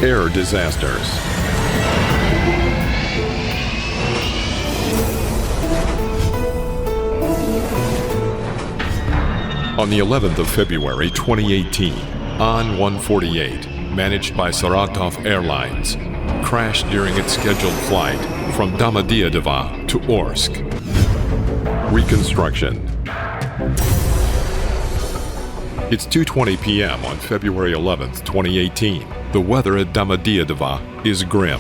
Air disasters. On the 11th of February 2018, An-148, managed by Saratov Airlines, crashed during its scheduled flight from Domodedovo to Orsk. Reconstruction. It's 2:20 p.m. on February 11th, 2018. The weather at Domodedovo is grim.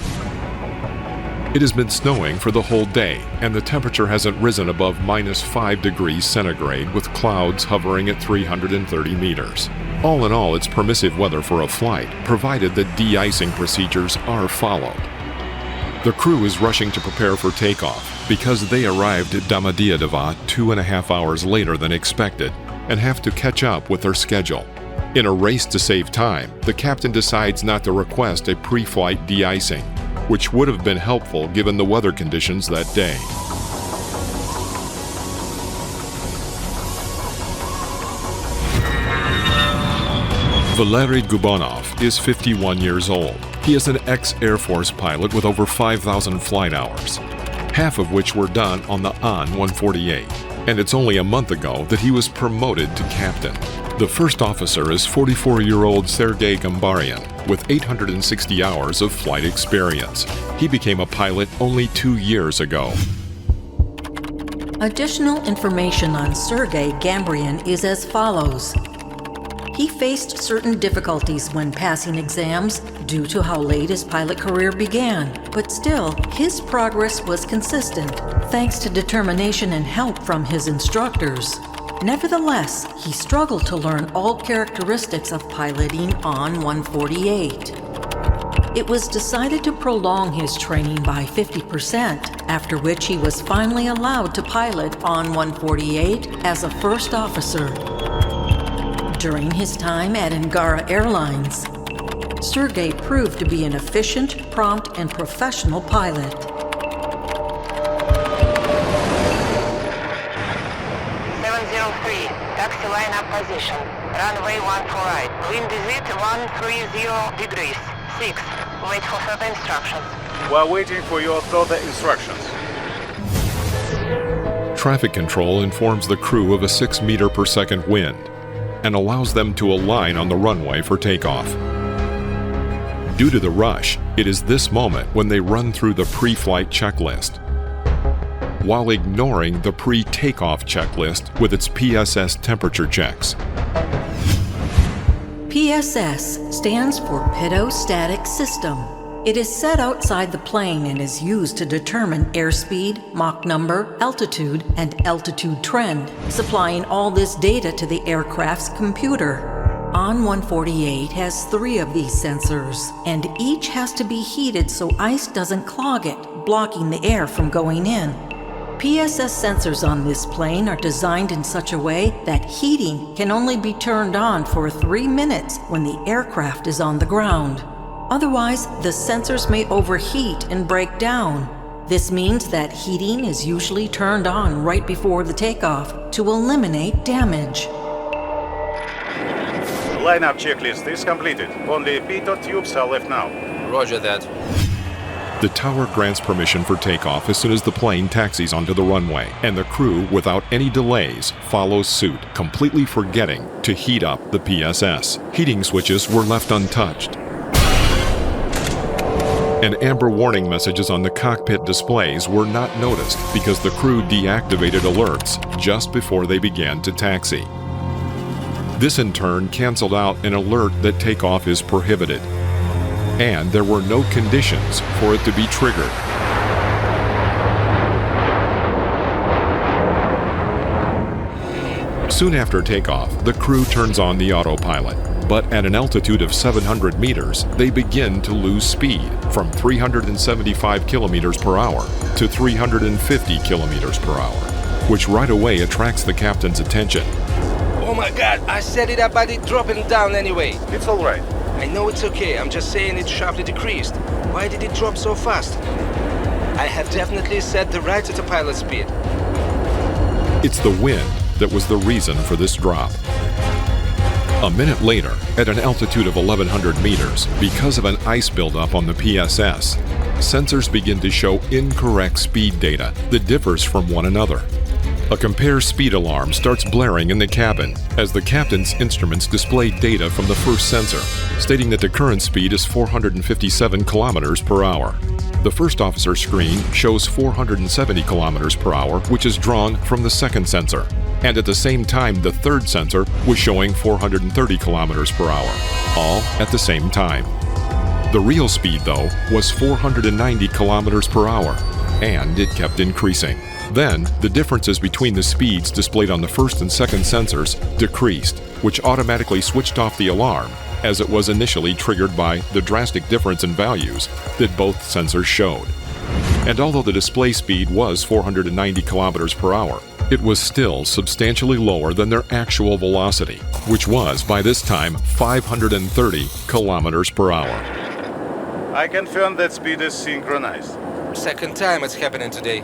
It has been snowing for the whole day, and the temperature hasn't risen above -5 degrees centigrade, with clouds hovering at 330 meters. All in all, it's permissive weather for a flight, provided that de-icing procedures are followed. The crew is rushing to prepare for takeoff because they arrived at Domodedovo 2.5 hours later than expected and have to catch up with their schedule. In a race to save time, the captain decides not to request a pre-flight de-icing, which would have been helpful given the weather conditions that day. Valery Gubonov is 51 years old. He is an ex-Air Force pilot with over 5,000 flight hours, half of which were done on the An-148. And it's only a month ago that he was promoted to captain. The first officer is 44-year-old Sergei Gambarian, with 860 hours of flight experience. He became a pilot only 2 years ago. Additional information on Sergei Gambarian is as follows. He faced certain difficulties when passing exams due to how late his pilot career began, but still, his progress was consistent, thanks to determination and help from his instructors. Nevertheless, he struggled to learn all characteristics of piloting An-148. It was decided to prolong his training by 50%, after which he was finally allowed to pilot An-148 as a first officer. During his time at Angara Airlines, Sergei proved to be an efficient, prompt, and professional pilot. Taxi line up position. Runway 14 right. Wind is at 130 degrees. 6. Wait for further instructions. We're waiting for your further instructions. Traffic control informs the crew of a 6 meter per second wind and allows them to align on the runway for takeoff. Due to the rush, it is this moment when they run through the pre-flight checklist, while ignoring the pre-takeoff checklist with its PSS temperature checks. PSS stands for Pitot-static System. It is set outside the plane and is used to determine airspeed, Mach number, altitude, and altitude trend, supplying all this data to the aircraft's computer. An-148 has 3 of these sensors, and each has to be heated so ice doesn't clog it, blocking the air from going in. PSS sensors on this plane are designed in such a way that heating can only be turned on for 3 minutes when the aircraft is on the ground. Otherwise, the sensors may overheat and break down. This means that heating is usually turned on right before the takeoff to eliminate damage. Lineup checklist is completed. Only pitot-tubes are left now. Roger that. The tower grants permission for takeoff as soon as the plane taxis onto the runway, and the crew, without any delays, follows suit, completely forgetting to heat up the PSS. Heating switches were left untouched, and amber warning messages on the cockpit displays were not noticed because the crew deactivated alerts just before they began to taxi. This in turn canceled out an alert that takeoff is prohibited, and there were no conditions for it to be triggered. Soon after takeoff, the crew turns on the autopilot, but at an altitude of 700 meters, they begin to lose speed from 375 kilometers per hour to 350 kilometers per hour, which right away attracts the captain's attention. Oh my god, I set it up but it dropping down anyway. It's all right. I know it's okay, I'm just saying it sharply decreased. Why did it drop so fast? I have definitely set the right autopilot speed. It's the wind that was the reason for this drop. A minute later, at an altitude of 1,100 meters, because of an ice buildup on the PSS, sensors begin to show incorrect speed data that differs from one another. A compare speed alarm starts blaring in the cabin as the captain's instruments display data from the first sensor, stating that the current speed is 457 kilometers per hour. The first officer's screen shows 470 kilometers per hour, which is drawn from the second sensor. And at the same time, the third sensor was showing 430 kilometers per hour, all at the same time. The real speed, though, was 490 kilometers per hour, and it kept increasing. Then, the differences between the speeds displayed on the first and second sensors decreased, which automatically switched off the alarm, as it was initially triggered by the drastic difference in values that both sensors showed. And although the display speed was 490 kilometers per hour, it was still substantially lower than their actual velocity, which was, by this time, 530 kilometers per hour. I confirm that speed is synchronized. Second time it's happening today.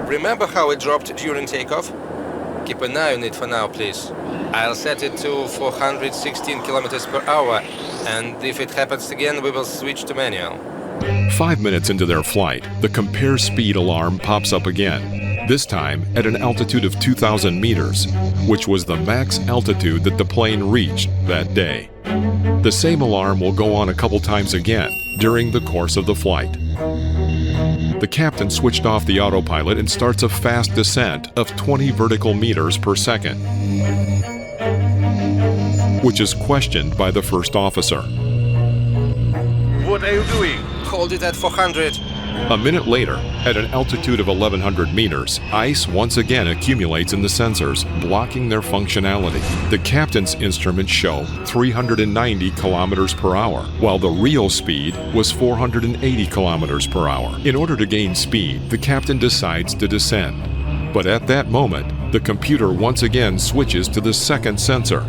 Remember how it dropped during takeoff? Keep an eye on it for now, please. I'll set it to 416 kilometers per hour, and if it happens again, we will switch to manual. 5 minutes into their flight, the compare speed alarm pops up again, this time at an altitude of 2,000 meters, which was the max altitude that the plane reached that day. The same alarm will go on a couple times again during the course of the flight. The captain switched off the autopilot and starts a fast descent of 20 vertical meters per second, which is questioned by the first officer. What are you doing? Hold it at 400. A minute later, at an altitude of 1,100 meters, ice once again accumulates in the sensors, blocking their functionality. The captain's instruments show 390 kilometers per hour, while the real speed was 480 kilometers per hour. In order to gain speed, the captain decides to descend. But at that moment, the computer once again switches to the second sensor,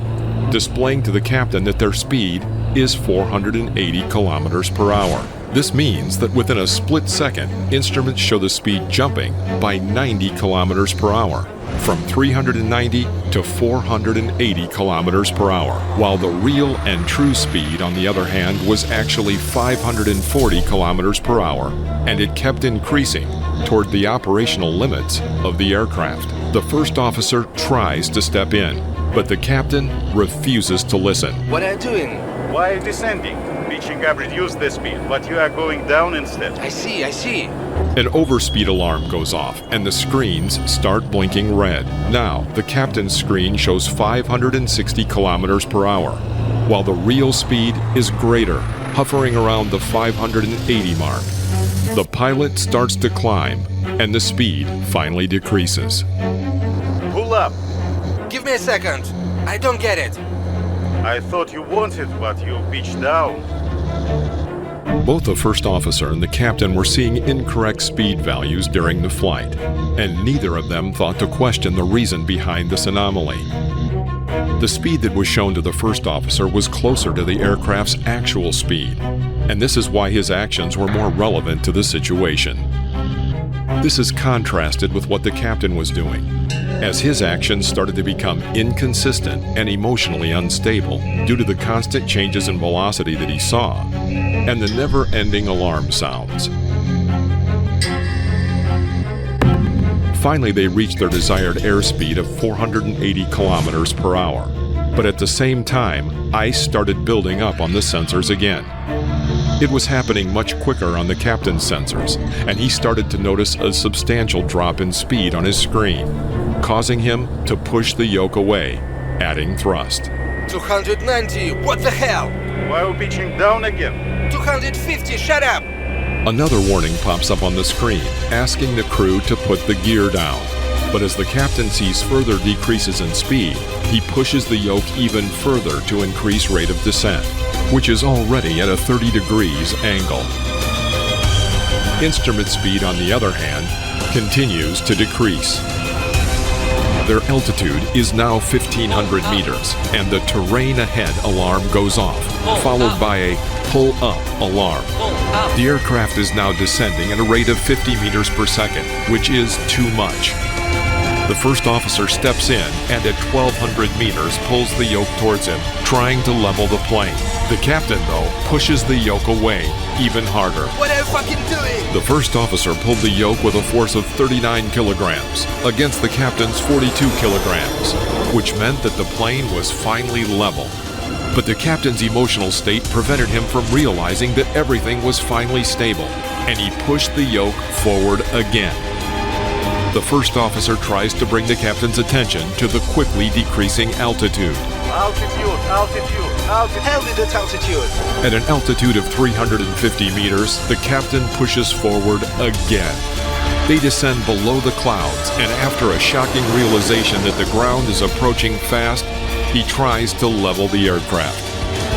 displaying to the captain that their speed is 480 kilometers per hour. This means that within a split second, instruments show the speed jumping by 90 kilometers per hour, from 390 to 480 kilometers per hour, while the real and true speed, on the other hand, was actually 540 kilometers per hour, and it kept increasing toward the operational limits of the aircraft. The first officer tries to step in, but the captain refuses to listen. What are you doing? Why descending? Pitching up reduced the speed, but you are going down instead. I see. An overspeed alarm goes off, and the screens start blinking red. Now, the captain's screen shows 560 kilometers per hour, while the real speed is greater, hovering around the 580 mark. The pilot starts to climb, and the speed finally decreases. Pull up. Give me a second. I don't get it. I thought you wanted, but you pitched down. Both the first officer and the captain were seeing incorrect speed values during the flight, and neither of them thought to question the reason behind this anomaly. The speed that was shown to the first officer was closer to the aircraft's actual speed, and this is why his actions were more relevant to the situation. This is contrasted with what the captain was doing, as his actions started to become inconsistent and emotionally unstable due to the constant changes in velocity that he saw and the never-ending alarm sounds. Finally, they reached their desired airspeed of 480 kilometers per hour, but at the same time, ice started building up on the sensors again. It was happening much quicker on the captain's sensors, and he started to notice a substantial drop in speed on his screen, causing him to push the yoke away, adding thrust. 290, what the hell? Why are you pitching down again? 250, shut up! Another warning pops up on the screen, asking the crew to put the gear down. But as the captain sees further decreases in speed, he pushes the yoke even further to increase rate of descent, which is already at a 30 degrees angle. Instrument speed, on the other hand, continues to decrease. Their altitude is now 1,500 meters, and the terrain ahead alarm goes off, followed by a pull-up alarm. The aircraft is now descending at a rate of 50 meters per second, which is too much. The first officer steps in and at 1,200 meters pulls the yoke towards him, trying to level the plane. The captain, though, pushes the yoke away even harder. What are you fucking doing? The first officer pulled the yoke with a force of 39 kilograms against the captain's 42 kilograms, which meant that the plane was finally level. But the captain's emotional state prevented him from realizing that everything was finally stable, and he pushed the yoke forward again. The first officer tries to bring the captain's attention to the quickly decreasing altitude. Altitude. Hell with that altitude. At an altitude of 350 meters, the captain pushes forward again. They descend below the clouds, and after a shocking realization that the ground is approaching fast, he tries to level the aircraft.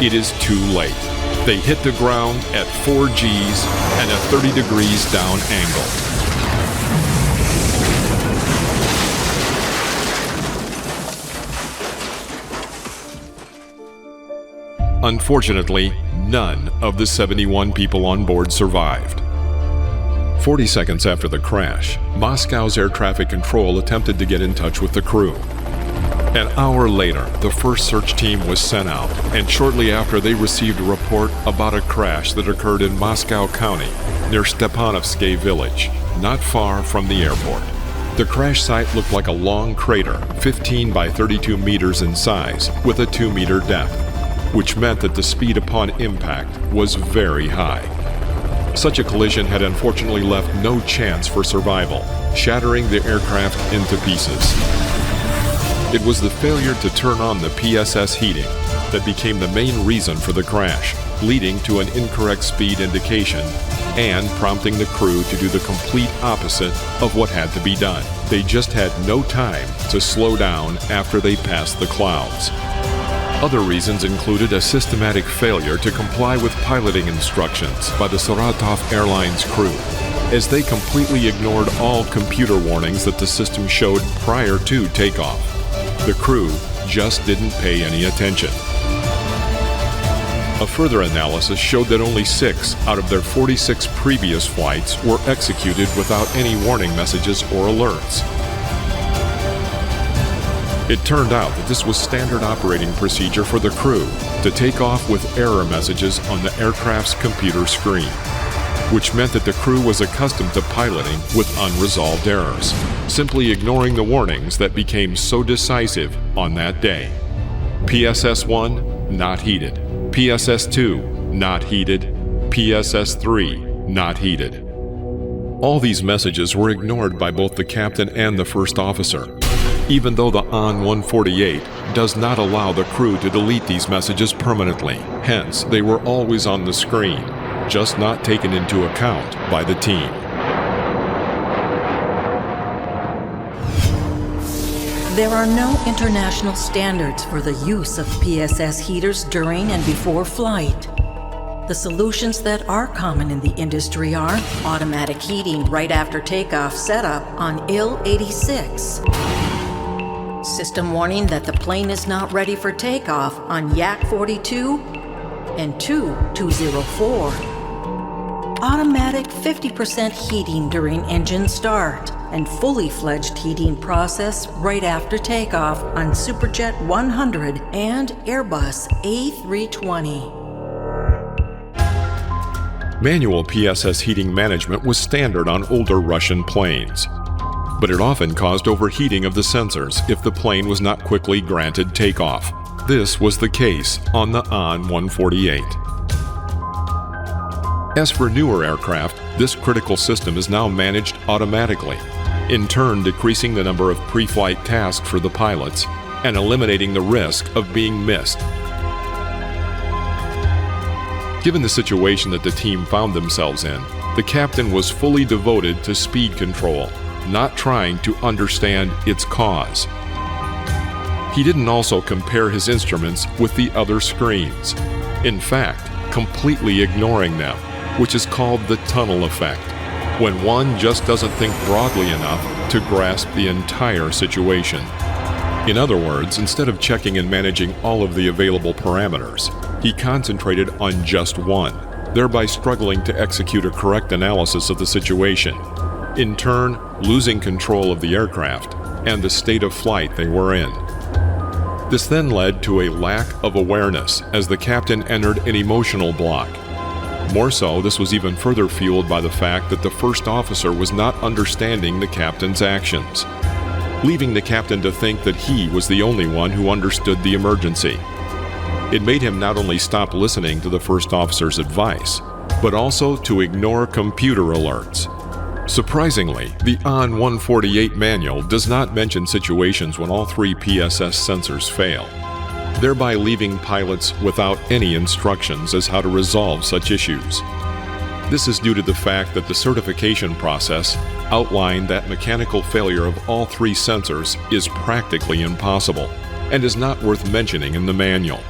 It is too late. They hit the ground at 4 Gs and a 30 degrees down angle. Unfortunately, none of the 71 people on board survived. 40 seconds after the crash, Moscow's air traffic control attempted to get in touch with the crew. An hour later, the first search team was sent out, and shortly after they received a report about a crash that occurred in Moscow County, near Stepanovsky village, not far from the airport. The crash site looked like a long crater, 15 by 32 meters in size, with a 2-meter depth, which meant that the speed upon impact was very high. Such a collision had unfortunately left no chance for survival, shattering the aircraft into pieces. It was the failure to turn on the PSS heating that became the main reason for the crash, leading to an incorrect speed indication and prompting the crew to do the complete opposite of what had to be done. They just had no time to slow down after they passed the clouds. Other reasons included a systematic failure to comply with piloting instructions by the Saratov Airlines crew, as they completely ignored all computer warnings that the system showed prior to takeoff. The crew just didn't pay any attention. A further analysis showed that only 6 out of their 46 previous flights were executed without any warning messages or alerts. It turned out that this was standard operating procedure for the crew to take off with error messages on the aircraft's computer screen, which meant that the crew was accustomed to piloting with unresolved errors, simply ignoring the warnings that became so decisive on that day. PSS-1, not heeded. PSS-2, not heeded. PSS-3, not heeded. All these messages were ignored by both the captain and the first officer, even though the Antonov-148 does not allow the crew to delete these messages permanently. Hence, they were always on the screen, just not taken into account by the team. There are no international standards for the use of PSS heaters during and before flight. The solutions that are common in the industry are automatic heating right after takeoff setup on IL-86, system warning that the plane is not ready for takeoff on Yak-42 and Tu-204, automatic 50% heating during engine start, and fully fledged heating process right after takeoff on Superjet 100 and Airbus A320. Manual PSS heating management was standard on older Russian planes, but it often caused overheating of the sensors if the plane was not quickly granted takeoff. This was the case on the Antonov-148. As for newer aircraft, this critical system is now managed automatically, in turn decreasing the number of pre-flight tasks for the pilots and eliminating the risk of being missed. Given the situation that the team found themselves in, the captain was fully devoted to speed control, not trying to understand its cause. He didn't also compare his instruments with the other screens, in fact, completely ignoring them, which is called the tunnel effect, when one just doesn't think broadly enough to grasp the entire situation. In other words, instead of checking and managing all of the available parameters, he concentrated on just one, thereby struggling to execute a correct analysis of the situation, in turn losing control of the aircraft and the state of flight they were in. This then led to a lack of awareness as the captain entered an emotional block. More so, this was even further fueled by the fact that the first officer was not understanding the captain's actions, leaving the captain to think that he was the only one who understood the emergency. It made him not only stop listening to the first officer's advice, but also to ignore computer alerts. Surprisingly, the AN-148 manual does not mention situations when all three PSS sensors fail, thereby leaving pilots without any instructions as how to resolve such issues. This is due to the fact that the certification process outlined that mechanical failure of all three sensors is practically impossible and is not worth mentioning in the manual.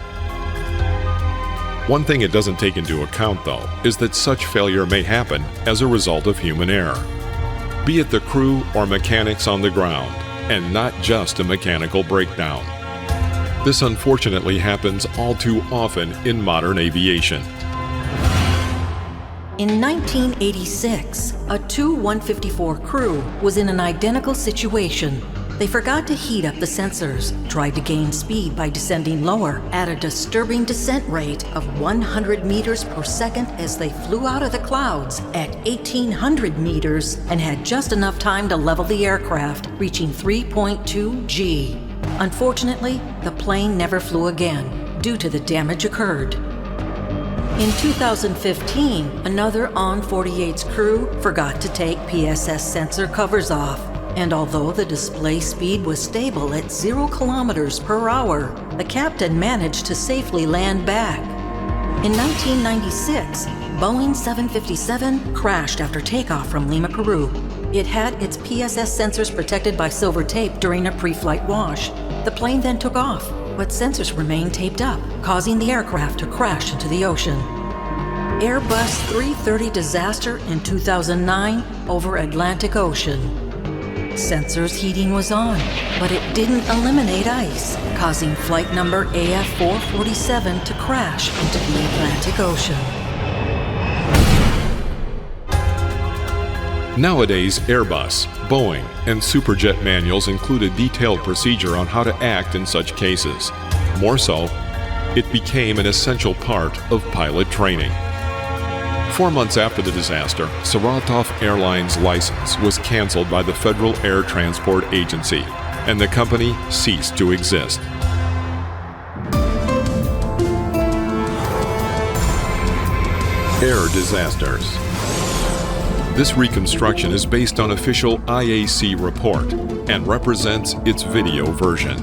One thing it doesn't take into account, though, is that such failure may happen as a result of human error, be it the crew or mechanics on the ground, and not just a mechanical breakdown. This unfortunately happens all too often in modern aviation. In 1986, a Tu-154 crew was in an identical situation. They forgot to heat up the sensors, tried to gain speed by descending lower at a disturbing descent rate of 100 meters per second as they flew out of the clouds at 1,800 meters and had just enough time to level the aircraft, reaching 3.2 G. Unfortunately, the plane never flew again due to the damage occurred. In 2015, another AN-48's crew forgot to take PSS sensor covers off, and although the display speed was stable at 0 kilometers per hour, the captain managed to safely land back. In 1996, Boeing 757 crashed after takeoff from Lima, Peru. It had its PSS sensors protected by silver tape during a pre-flight wash. The plane then took off, but sensors remained taped up, causing the aircraft to crash into the ocean. Airbus 330 disaster in 2009 over Atlantic Ocean. Sensors heating was on, but it didn't eliminate ice, causing flight number AF447 to crash into the Atlantic Ocean. Nowadays, Airbus, Boeing, and Superjet manuals include a detailed procedure on how to act in such cases. More so, it became an essential part of pilot training. 4 months after the disaster, Saratov Airlines' license was canceled by the Federal Air Transport Agency, and the company ceased to exist. Air disasters. This reconstruction is based on official IAC report and represents its video version.